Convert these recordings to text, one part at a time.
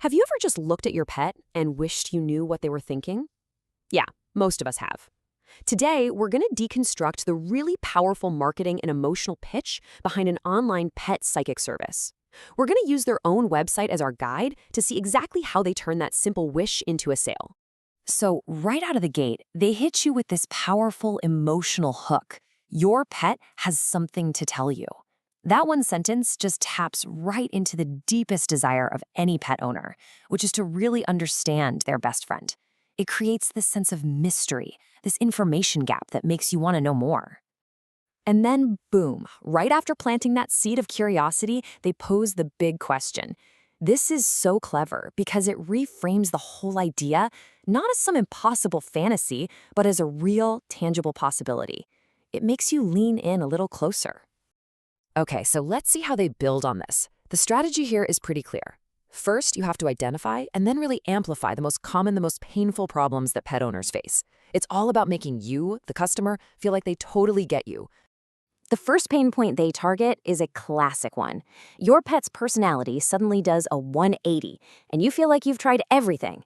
Have you ever just looked at your pet and wished you knew what they were thinking? Yeah, most of us have. Today, we're going to deconstruct the really powerful marketing and emotional pitch behind an online pet psychic service. We're going to use their own website as our guide to see exactly how they turn that simple wish into a sale. So, right out of the gate, they hit you with this powerful emotional hook. Your pet has something to tell you. That one sentence just taps right into the deepest desire of any pet owner, which is to really understand their best friend. It creates this sense of mystery, this information gap that makes you want to know more. And then, boom, right after planting that seed of curiosity, they pose the big question. This is so clever because it reframes the whole idea not as some impossible fantasy, but as a real, tangible possibility. It makes you lean in a little closer. Okay, so let's see how they build on this. The strategy here is pretty clear. First, you have to identify and then really amplify the most common, the most painful problems that pet owners face. It's all about making you, the customer, feel like they totally get you. The first pain point they target is a classic one. Your pet's personality suddenly does a 180, and you feel like you've tried everything.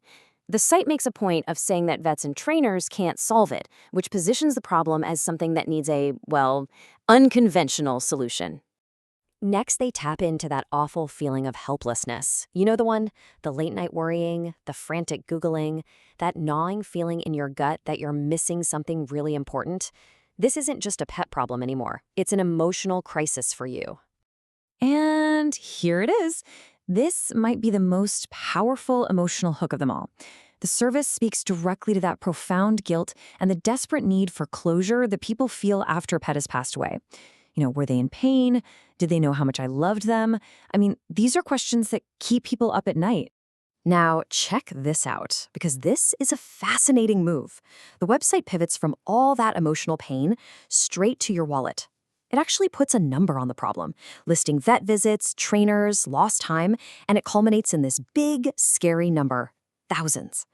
The site makes a point of saying that vets and trainers can't solve it, which positions the problem as something that needs a, well, unconventional solution. Next, they tap into that awful feeling of helplessness. You know the one? The late-night worrying, the frantic Googling, that gnawing feeling in your gut that you're missing something really important. This isn't just a pet problem anymore. It's an emotional crisis for you. And here it is. This might be the most powerful emotional hook of them all. The service speaks directly to that profound guilt and the desperate need for closure that people feel after a pet has passed away. Were they in pain? Did they know how much I loved them? I mean, these are questions that keep people up at night. Now, check this out, because this is a fascinating move. The website pivots from all that emotional pain straight to your wallet. It actually puts a number on the problem, listing vet visits, trainers, lost time, and it culminates in this big, scary number, thousands.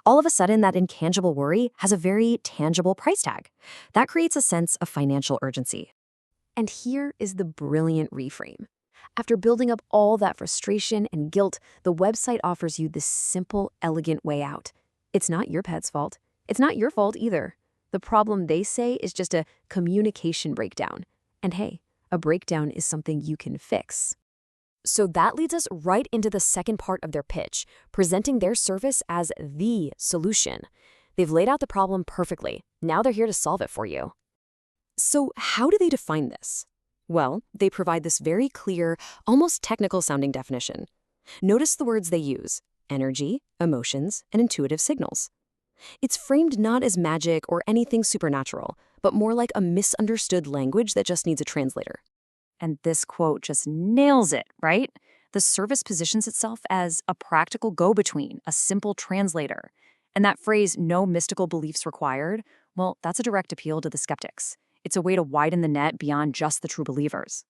All of a sudden, that intangible worry has a very tangible price tag. That creates a sense of financial urgency. And here is the brilliant reframe. After building up all that frustration and guilt, the website offers you this simple, elegant way out. It's not your pet's fault. It's not your fault either. The problem, they say, is just a communication breakdown. And hey, a breakdown is something you can fix. So that leads us right into the second part of their pitch, presenting their service as the solution. They've laid out the problem perfectly. Now they're here to solve it for you. So how do they define this? Well, they provide this very clear, almost technical-sounding definition. Notice the words they use: energy, emotions, and intuitive signals. It's framed not as magic or anything supernatural, but more like a misunderstood language that just needs a translator. And this quote just nails it, right? The service positions itself as a practical go-between, a simple translator. And that phrase, "no mystical beliefs required," well, that's a direct appeal to the skeptics. It's a way to widen the net beyond just the true believers.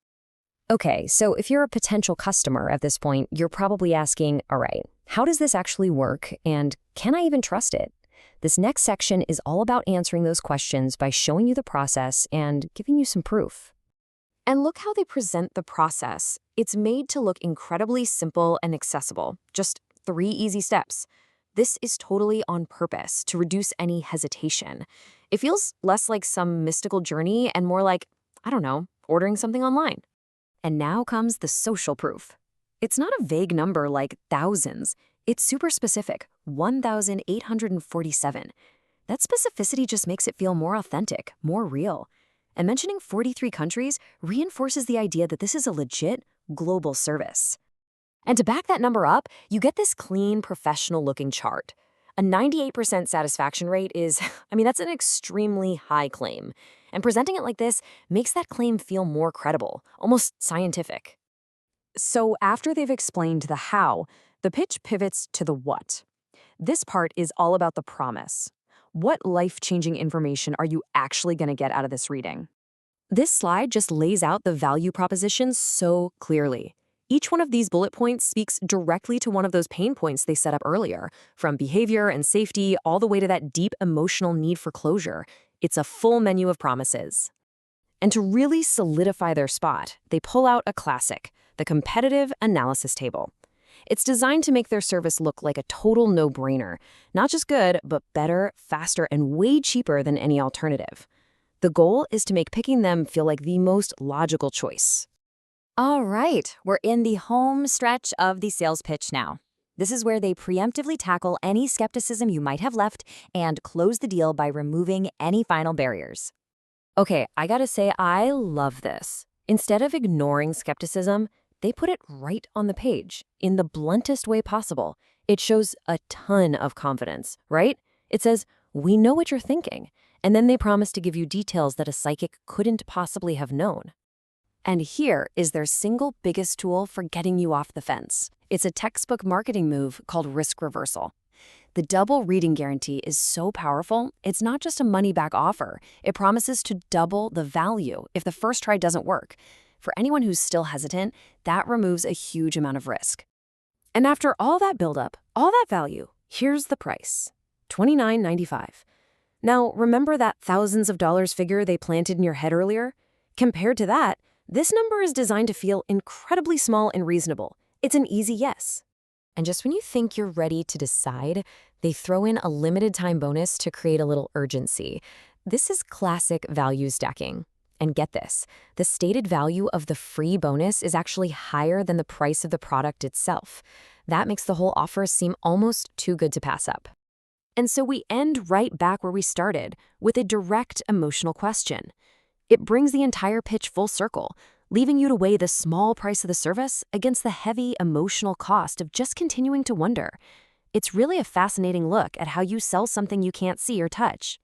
Okay, so if you're a potential customer at this point, you're probably asking, all right, how does this actually work, and can I even trust it? This next section is all about answering those questions by showing you the process and giving you some proof. And look how they present the process. It's made to look incredibly simple and accessible. Just 3 easy steps. This is totally on purpose to reduce any hesitation. It feels less like some mystical journey and more like, I don't know, ordering something online. And now comes the social proof. It's not a vague number like thousands. It's super specific, 1,847. That specificity just makes it feel more authentic, more real. And mentioning 43 countries reinforces the idea that this is a legit global service. And to back that number up, you get this clean, professional-looking chart. A 98% satisfaction rate is, that's an extremely high claim. And presenting it like this makes that claim feel more credible, almost scientific. So after they've explained the how, the pitch pivots to the what. This part is all about the promise. What life-changing information are you actually going to get out of this reading? This slide just lays out the value proposition so clearly. Each one of these bullet points speaks directly to one of those pain points they set up earlier, from behavior and safety all the way to that deep emotional need for closure. It's a full menu of promises. And to really solidify their spot, they pull out a classic, the competitive analysis table. It's designed to make their service look like a total no-brainer. Not just good, but better, faster, and way cheaper than any alternative. The goal is to make picking them feel like the most logical choice. All right, we're in the home stretch of the sales pitch now. This is where they preemptively tackle any skepticism you might have left and close the deal by removing any final barriers. Okay, I gotta say, I love this. Instead of ignoring skepticism, they put it right on the page, in the bluntest way possible. It shows a ton of confidence, right? It says, "We know what you're thinking," and then they promise to give you details that a psychic couldn't possibly have known. And here is their single biggest tool for getting you off the fence. It's a textbook marketing move called risk reversal. The double reading guarantee is so powerful, it's not just a money-back offer. It promises to double the value if the first try doesn't work. For anyone who's still hesitant, that removes a huge amount of risk. And after all that buildup, all that value, here's the price: $29.95. Now, remember that thousands of dollars figure they planted in your head earlier? Compared to that, this number is designed to feel incredibly small and reasonable. It's an easy yes. And just when you think you're ready to decide, they throw in a limited time bonus to create a little urgency. This is classic value stacking. And get this, the stated value of the free bonus is actually higher than the price of the product itself. That makes the whole offer seem almost too good to pass up. And so we end right back where we started, with a direct emotional question. It brings the entire pitch full circle, leaving you to weigh the small price of the service against the heavy emotional cost of just continuing to wonder. It's really a fascinating look at how you sell something you can't see or touch.